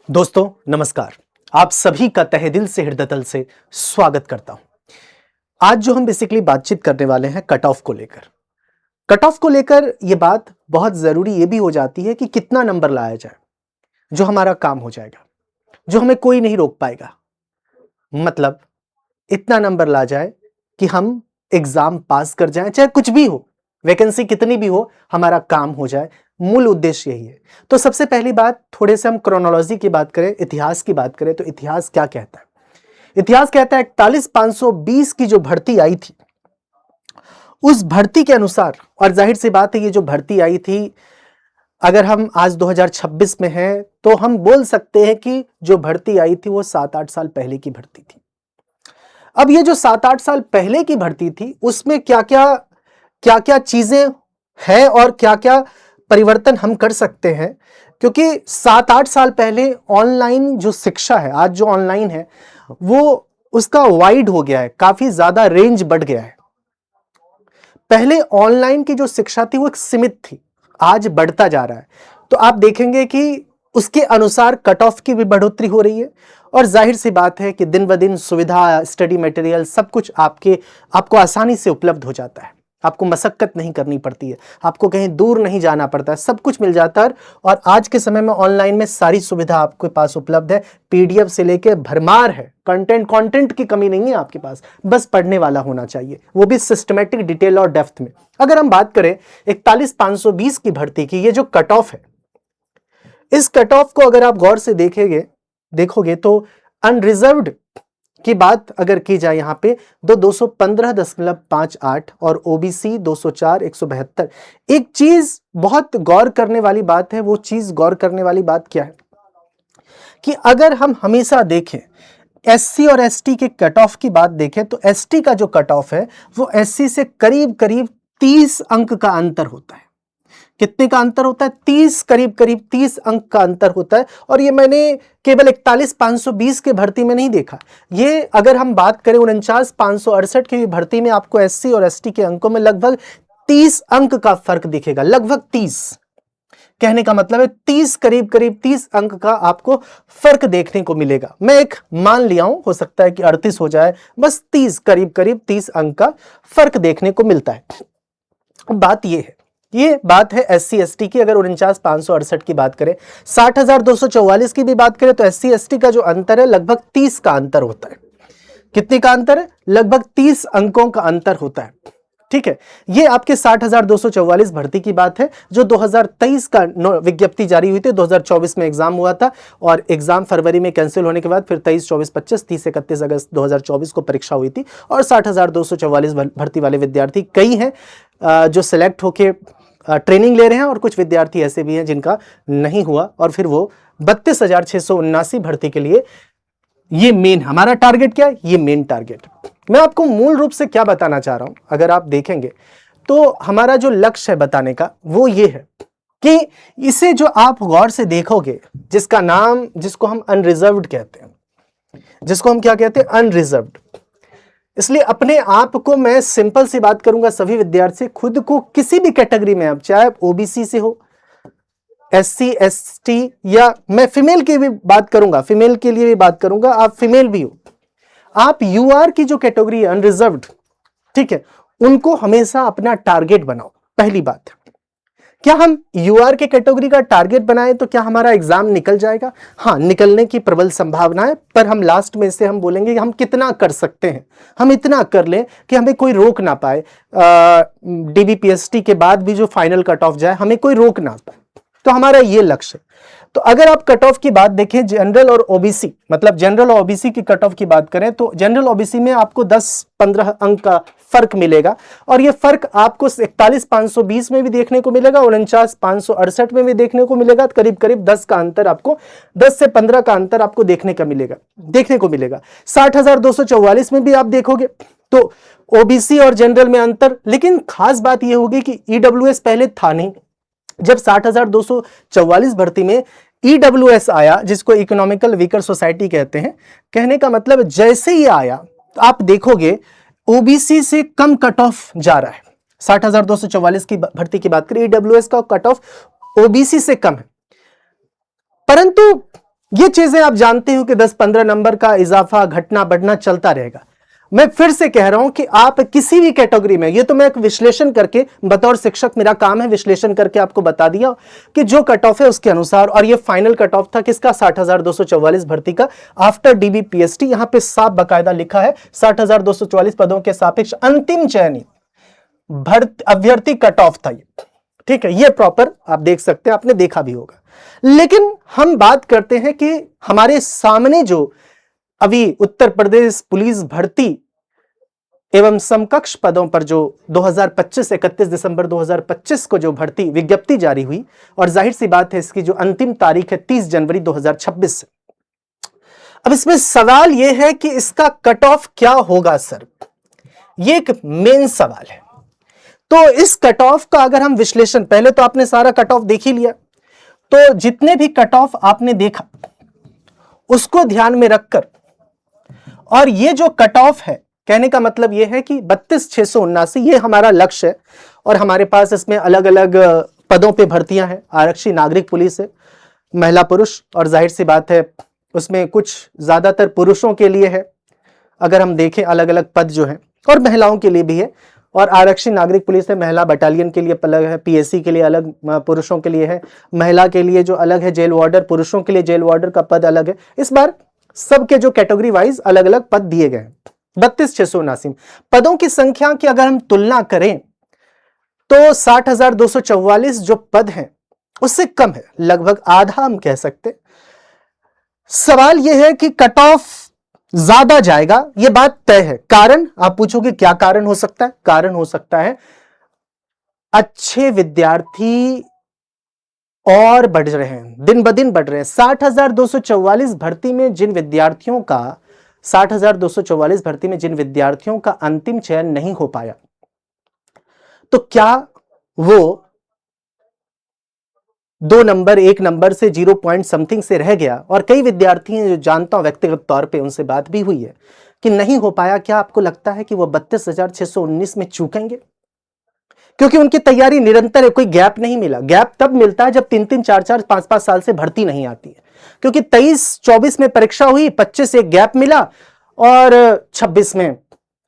दोस्तों नमस्कार। आप सभी का तहे दिल से हृदय तल से स्वागत करता हूं। आज जो हम बेसिकली बातचीत करने वाले हैं कट ऑफ को लेकर। कट ऑफ को लेकर यह बात बहुत जरूरी यह भी हो जाती है कि कितना नंबर लाया जाए जो हमारा काम हो जाएगा, जो हमें कोई नहीं रोक पाएगा। मतलब इतना नंबर ला जाए कि हम एग्जाम पास कर जाएं, चाहे कुछ भी हो, वैकेंसी कितनी भी हो, हमारा काम हो जाए। मूल उद्देश्य यही है। तो सबसे पहली बात, थोड़े से हम क्रोनोलॉजी की बात करें, इतिहास की बात करें, तो इतिहास क्या कहता है? इतिहास कहता है 41,520 की जो भर्ती आई थी, उस भर्ती के अनुसार, और जाहिर सी बात है ये जो भर्ती आई थी, अगर हम आज 2026 में हैं तो हम बोल सकते हैं कि जो भर्ती आई थी वो 7-8 साल पहले की भर्ती थी। अब ये जो 7-8 साल पहले की भर्ती थी उसमें क्या क्या चीजें हैं और क्या क्या परिवर्तन हम कर सकते हैं, क्योंकि 7-8 साल पहले ऑनलाइन जो शिक्षा है, आज जो ऑनलाइन है, वो उसका वाइड हो गया है, काफी ज्यादा रेंज बढ़ गया है। पहले ऑनलाइन की जो शिक्षा थी वो एक सीमित थी, आज बढ़ता जा रहा है। तो आप देखेंगे कि उसके अनुसार कट ऑफ की भी बढ़ोतरी हो रही है, और जाहिर सी बात है कि दिन ब दिन सुविधा, स्टडी मटेरियल, सब कुछ आपको आसानी से उपलब्ध हो जाता है। आपको मशक्कत नहीं करनी पड़ती है, आपको कहीं दूर नहीं जाना पड़ता है, सब कुछ मिल जाता है। और आज के समय में ऑनलाइन में सारी सुविधा आपके पास उपलब्ध है, पीडीएफ से लेके भरमार है, कंटेंट की कमी नहीं है आपके पास, बस पढ़ने वाला होना चाहिए, वो भी सिस्टमेटिक, डिटेल और डेप्थ में। अगर हम बात करें 41,520 की भर्ती की, ये जो कट ऑफ है, इस कट ऑफ को अगर आप गौर से देखोगे तो अनरिजर्व्ड की बात अगर की जाए यहां पे, 215.58 और ओबीसी 204, 172। एक चीज बहुत गौर करने वाली बात है, वो चीज गौर करने वाली बात क्या है कि अगर हम हमेशा देखें एससी और एसटी के कट ऑफ की बात देखें, तो एसटी का जो कट ऑफ है वो एससी से करीब करीब 30 अंक का अंतर होता है। कितने का अंतर होता है? 30, करीब 30 अंक का अंतर होता है। और ये मैंने केवल 41,520 के भर्ती में नहीं देखा, ये अगर हम बात करें 49,568 की भर्ती में, आपको एससी और एसटी के अंकों में लगभग 30 अंक का फर्क दिखेगा। लगभग 30, कहने का मतलब है 30, करीब 30 अंक का आपको फर्क देखने को मिलेगा। मैं एक मान लिया हूं, हो सकता है कि 38 हो जाए, बस 30, करीब 30 अंक का फर्क देखने को मिलता है। बात यह है, ये बात है एससी एसटी की। अगर 49,568 की बात करें, 60,244 की भी बात करें, तो एससी एसटी का जो अंतर है लगभग 30 का अंतर होता है। कितने का अंतर है? लगभग 30 अंकों का अंतर होता है। ठीक है, ये आपके 60,244 भर्ती की बात है, जो 2023 का विज्ञप्ति जारी हुई थी। 2024 में एग्जाम हुआ था, और एग्जाम फरवरी में कैंसिल होने के बाद फिर 23, 24, 25, 30, 31 अगस्त 2024 को परीक्षा हुई थी। और 60,244 भर्ती वाले विद्यार्थी कई हैं जो सिलेक्ट होके ट्रेनिंग ले रहे हैं, और कुछ विद्यार्थी ऐसे भी हैं जिनका नहीं हुआ, और फिर वो 32,679 भर्ती के लिए, ये मेन हमारा टारगेट क्या है, ये मेन टारगेट। मैं आपको मूल रूप से क्या बताना चाह रहा हूं, अगर आप देखेंगे तो हमारा जो लक्ष्य है बताने का वो ये है कि इसे जो आप गौर से देखोगे, जिसका नाम, जिसको हम अनरिजर्व्ड कहते हैं, जिसको हम क्या कहते हैं, अनरिजर्व्ड। इसलिए अपने आप को मैं सिंपल सी बात करूंगा, सभी विद्यार्थी खुद को किसी भी कैटेगरी में, आप चाहे ओबीसी से हो, एससी एसटी, या मैं फीमेल की भी बात करूंगा, फीमेल के लिए भी बात करूंगा, आप फीमेल भी हो, आप यूआर की जो कैटेगरी है अनरिजर्व्ड, ठीक है, उनको हमेशा अपना टारगेट बनाओ। पहली बात, क्या हम यूआर के कैटेगरी का टारगेट बनाएं तो क्या हमारा एग्जाम निकल जाएगा? हाँ, निकलने की प्रबल संभावना है, पर हम लास्ट में से हम बोलेंगे कि हम कितना कर सकते हैं। हम इतना कर लें कि हमें कोई रोक ना पाए, डीबीपीएसटी के बाद भी जो फाइनल कट ऑफ जाए, हमें कोई रोक ना पाए। तो हमारा ये लक्ष्य है। तो अगर आप कट ऑफ की बात देखें, जनरल और ओबीसी, मतलब जनरल और ओबीसी की कट ऑफ की बात करें, तो जनरल ओबीसी में आपको 10-15 अंक का फर्क मिलेगा, और ये फर्क आपको 41,520 में भी देखने को मिलेगा, 49,568 में भी देखने को मिलेगा। करीब 10 का अंतर आपको, 10 से 15 का अंतर आपको देखने को मिलेगा। 60,244 में भी आप देखोगे तो ओबीसी और जनरल में अंतर, लेकिन खास बात यह होगी कि ईडब्ल्यूएस पहले था नहीं। जब 60,244 भर्ती में ईडब्ल्यूएस आया, जिसको इकोनॉमिकल वीकर सोसाइटी कहते हैं, कहने का मतलब जैसे ही आया तो आप देखोगे ओबीसी से कम कट ऑफ जा रहा है। 60,244 की भर्ती की बात करें, ईडब्ल्यूएस का कट ऑफ ओबीसी से कम है, परंतु ये चीजें आप जानते हो कि 10-15 नंबर का इजाफा घटना बढ़ना चलता रहेगा। मैं फिर से कह रहा हूं कि आप किसी भी कैटेगरी में, ये तो मैं एक विश्लेषण करके, बतौर शिक्षक मेरा काम है विश्लेषण करके आपको बता दिया कि जो कट ऑफ है उसके अनुसार, और ये फाइनल कट ऑफ था किसका, 60,244 भर्ती का आफ्टर डीबीपीएसटी। यहां पे साफ बकायदा लिखा है 60,244 पदों के सापेक्ष अंतिम चयनित अभ्यर्थी कट ऑफ था ये, ठीक है, ये प्रॉपर आप देख सकते हैं, आपने देखा भी होगा। लेकिन हम बात करते हैं कि हमारे सामने जो अभी उत्तर प्रदेश पुलिस भर्ती एवं समकक्ष पदों पर जो 2025 31 दिसंबर 2025 को जो भर्ती विज्ञप्ति जारी हुई, और जाहिर सी बात है इसकी जो अंतिम तारीख है 30 जनवरी 2026 से। अब इसमें सवाल यह है कि इसका कट ऑफ क्या होगा सर, यह एक मेन सवाल है। तो इस कट ऑफ का अगर हम विश्लेषण, पहले तो आपने सारा कट ऑफ देख ही लिया, तो जितने भी कट ऑफ आपने देखा उसको ध्यान में रखकर, और ये जो कट ऑफ है, कहने का मतलब यह है कि 32,679 ये हमारा लक्ष्य है, और हमारे पास इसमें अलग अलग पदों पे भर्तियां हैं, आरक्षी, नागरिक पुलिस है, महिला पुरुष, और जाहिर सी बात है उसमें कुछ ज्यादातर पुरुषों के लिए है अगर हम देखें, अलग अलग पद जो है, और महिलाओं के लिए भी है, और आरक्षी नागरिक पुलिस है, महिला बटालियन के लिए अलग है, पीएससी के लिए अलग, पुरुषों के लिए है, महिला के लिए जो अलग है जेल वार्डर, पुरुषों के लिए जेल वार्डर का पद अलग है। इस बार सबके जो कैटेगरी वाइज अलग अलग पद दिए गए हैं। 32,679 पदों की संख्या की अगर हम तुलना करें तो 60,244 जो पद हैं उससे कम है, लगभग आधा हम कह सकते। सवाल यह है कि कट ऑफ ज्यादा जाएगा, यह बात तय है। कारण आप पूछोगे क्या कारण हो सकता है, कारण हो सकता है अच्छे विद्यार्थी और बढ़ रहे हैं, दिन ब दिन बढ़ रहे हैं। 60,244 भर्ती में जिन विद्यार्थियों का 60,244 भर्ती में जिन विद्यार्थियों का अंतिम चयन नहीं हो पाया, तो क्या वो 2 नंबर 1 नंबर से 0 पॉइंट समथिंग से रह गया? और कई विद्यार्थी हैं जो जानता हूं व्यक्तिगत तौर पे, उनसे बात भी हुई है कि नहीं हो पाया। क्या आपको लगता है कि वो 32,619 में चूकेंगे? क्योंकि उनकी तैयारी निरंतर है, कोई गैप नहीं मिला। गैप तब मिलता है जब 3-3, 4-4, 5-5 साल से भर्ती नहीं आती है। क्योंकि 23-24 में परीक्षा हुई, 25 एक गैप मिला, और 26 में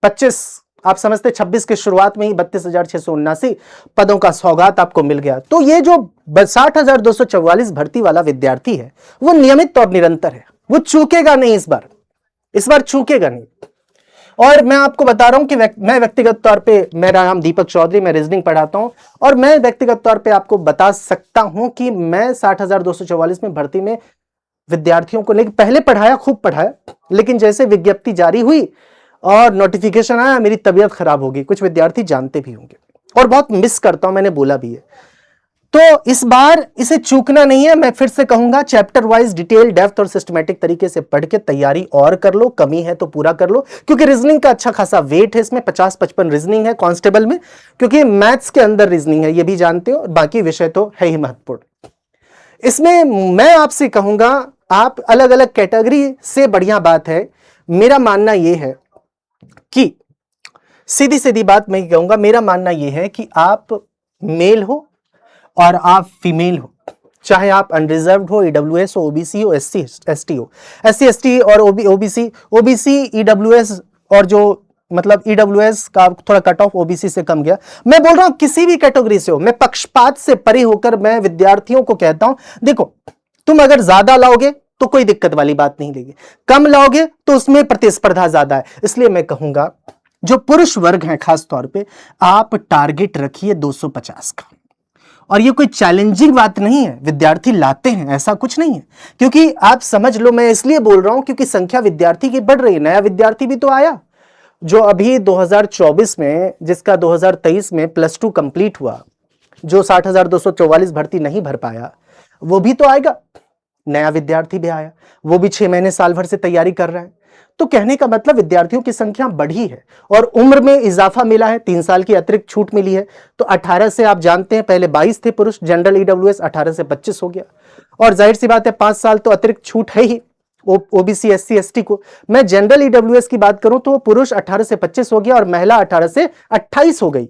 25 आप समझते 26 के शुरुआत में ही 32,679 पदों का सौगात आपको मिल गया। तो ये जो 60,244 भर्ती वाला विद्यार्थी है वो नियमित और निरंतर है, वो चूकेगा नहीं। इस बार चूकेगा नहीं। और मैं आपको बता रहा हूं कि मैं व्यक्तिगत तौर पे, मेरा नाम दीपक चौधरी, मैं रीजनिंग पढ़ाता हूं, और मैं व्यक्तिगत तौर पे आपको बता सकता हूं कि मैं 60,244 में भर्ती में विद्यार्थियों को लेकर पहले पढ़ाया, खूब पढ़ाया, लेकिन जैसे विज्ञप्ति जारी हुई और नोटिफिकेशन आया, मेरी तबीयत खराब हो गई। कुछ विद्यार्थी जानते भी होंगे, और बहुत मिस करता हूं, मैंने बोला भी है। तो इस बार इसे चूकना नहीं है। मैं फिर से कहूंगा, चैप्टर वाइज डिटेल, डेप्थ और सिस्टमैटिक तरीके से पढ़ के तैयारी और कर लो, कमी है तो पूरा कर लो, क्योंकि रीजनिंग का अच्छा खासा वेट है इसमें, 50-55 रीजनिंग है कांस्टेबल में, क्योंकि मैथ्स के अंदर रीजनिंग है, ये भी जानते हो, बाकी विषय तो है ही महत्वपूर्ण। इसमें मैं आपसे कहूंगा, आप अलग अलग कैटेगरी से, बढ़िया बात है, मेरा मानना यह है कि सीधी सीधी बात मैं कहूंगा, मेरा मानना यह है कि आप मेल हो और आप फीमेल हो, चाहे आप अनरिजर्व्ड हो, ईडब्ल्यूएस हो, ओबीसी हो, एससी एसटी हो, एससी एसटी और ओबीसी ईडब्ल्यूएस, और जो मतलब ईडब्ल्यूएस का थोड़ा कट ऑफ ओबीसी से कम गया। मैं बोल रहा हूं किसी भी कैटेगरी से हो, मैं पक्षपात से परे होकर मैं विद्यार्थियों को कहता हूं, देखो तुम अगर ज्यादा लाओगे तो कोई दिक्कत वाली बात नहीं लेगी, कम लाओगे तो उसमें प्रतिस्पर्धा ज्यादा है। इसलिए मैं कहूंगा जो पुरुष वर्ग है खास तौर पे, आप टारगेट रखिए 250 का। और ये कोई चैलेंजिंग बात नहीं है, विद्यार्थी लाते हैं, ऐसा कुछ नहीं है। क्योंकि आप समझ लो, मैं इसलिए बोल रहा हूं क्योंकि संख्या विद्यार्थी की बढ़ रही है। नया विद्यार्थी भी तो आया, जो अभी 2024 में, जिसका 2023 में +2 कंप्लीट हुआ, जो 60,244 भर्ती नहीं भर पाया, वो भी तो आएगा। नया विद्यार्थी भी आया, वो भी 6 महीने साल भर से तैयारी कर रहा है। तो कहने का मतलब विद्यार्थियों की संख्या बढ़ी है, और उम्र में इजाफा मिला है, 3 साल की अतिरिक्त छूट मिली है। तो 18 से, आप जानते हैं पहले 22 थे पुरुष जनरल ईडब्ल्यूएस, 18 से 25 हो गया, और जाहिर सी बात है 5 साल तो अतिरिक्त छूट है ही ओबीसी एससी एसटी को। मैं जनरल ईडब्ल्यूएस की बात करूं तो पुरुष 18 से 25 हो गया, और महिला 18 से 28 हो गई।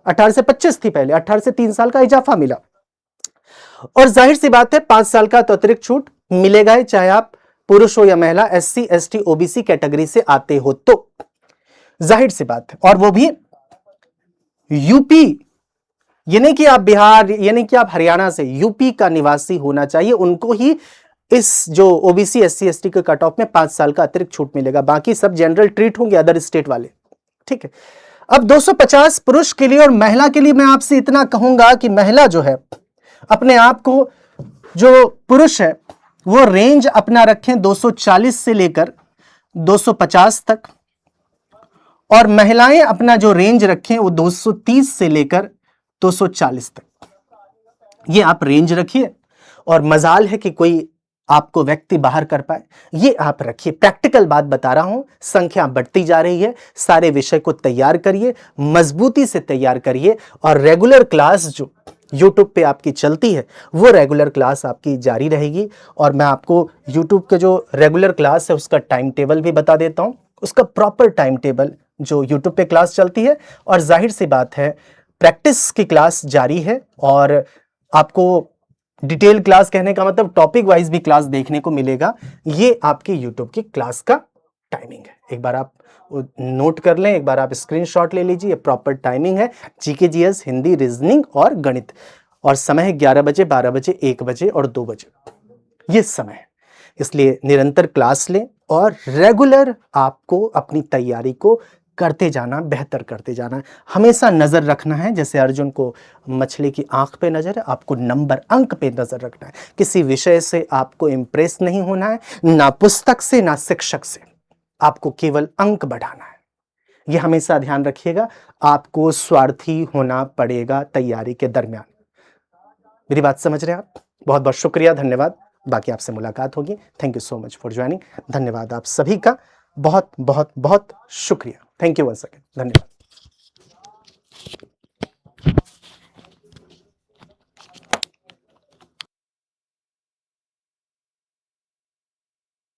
18 से 25 थी पहले, 18 से 3 साल का इजाफा मिला, और जाहिर सी बात है 5 साल का तो अतिरिक्त छूट मिलेगा ही, चाहे आप पुरुष हो या महिला, SC ST OBC कैटेगरी से आते हो तो। जाहिर सी बात है। और वो भी यूपी, ये नहीं कि आप बिहार, ये नहीं कि आप हरियाणा से, यूपी का निवासी होना चाहिए, उनको ही इस जो OBC SC ST के कट ऑफ में 5 साल का अतिरिक्त छूट मिलेगा। बाकी सब जनरल ट्रीट होंगे, अदर स्टेट वाले। ठीक है। अब 250 पुरुष के लिए और महिला के लिए मैं आपसे इतना कहूंगा कि महिला जो है अपने आप को, जो पुरुष है वो रेंज अपना रखें 240 से लेकर 250 तक, और महिलाएं अपना जो रेंज रखें वो 230 से लेकर 240 तक। ये आप रेंज रखिए, और मजाल है कि कोई आपको व्यक्ति बाहर कर पाए, ये आप रखिए। प्रैक्टिकल बात बता रहा हूं, संख्या बढ़ती जा रही है, सारे विषय को तैयार करिए, मजबूती से तैयार करिए, और रेगुलर क्लास जो YouTube पे आपकी चलती है वो रेगुलर क्लास आपकी जारी रहेगी। और मैं आपको YouTube के जो रेगुलर क्लास है उसका टाइम टेबल भी बता देता हूं, उसका प्रॉपर टाइम टेबल जो YouTube पे क्लास चलती है। और जाहिर सी बात है प्रैक्टिस की क्लास जारी है, और आपको डिटेल क्लास कहने का मतलब टॉपिक वाइज भी क्लास देखने को मिलेगा। ये आपकी YouTube की क्लास का टाइमिंग है, एक बार आप नोट कर लें, एक बार आप स्क्रीनशॉट ले लीजिए। प्रॉपर टाइमिंग है GK GS, हिंदी, रीजनिंग और गणित, और समय है 11 बजे, 12 बजे, 1 बजे और 2 बजे, ये समय है। इसलिए निरंतर क्लास लें और रेगुलर आपको अपनी तैयारी को करते जाना, बेहतर करते जाना। हमेशा नजर रखना है, जैसे अर्जुन को मछली की आंख पे नजर है, आपको नंबर अंक पे नजर रखना है। किसी विषय से आपको इंप्रेस नहीं होना है, ना पुस्तक से ना शिक्षक से, आपको केवल अंक बढ़ाना है। यह हमेशा ध्यान रखिएगा, आपको स्वार्थी होना पड़ेगा तैयारी के दरमियान। मेरी बात समझ रहे हैं आप? बहुत बहुत शुक्रिया, धन्यवाद। बाकी आपसे मुलाकात होगी। Thank you so much for joining. धन्यवाद आप सभी का, बहुत बहुत बहुत शुक्रिया। थैंक यू वंस अगेन, धन्यवाद।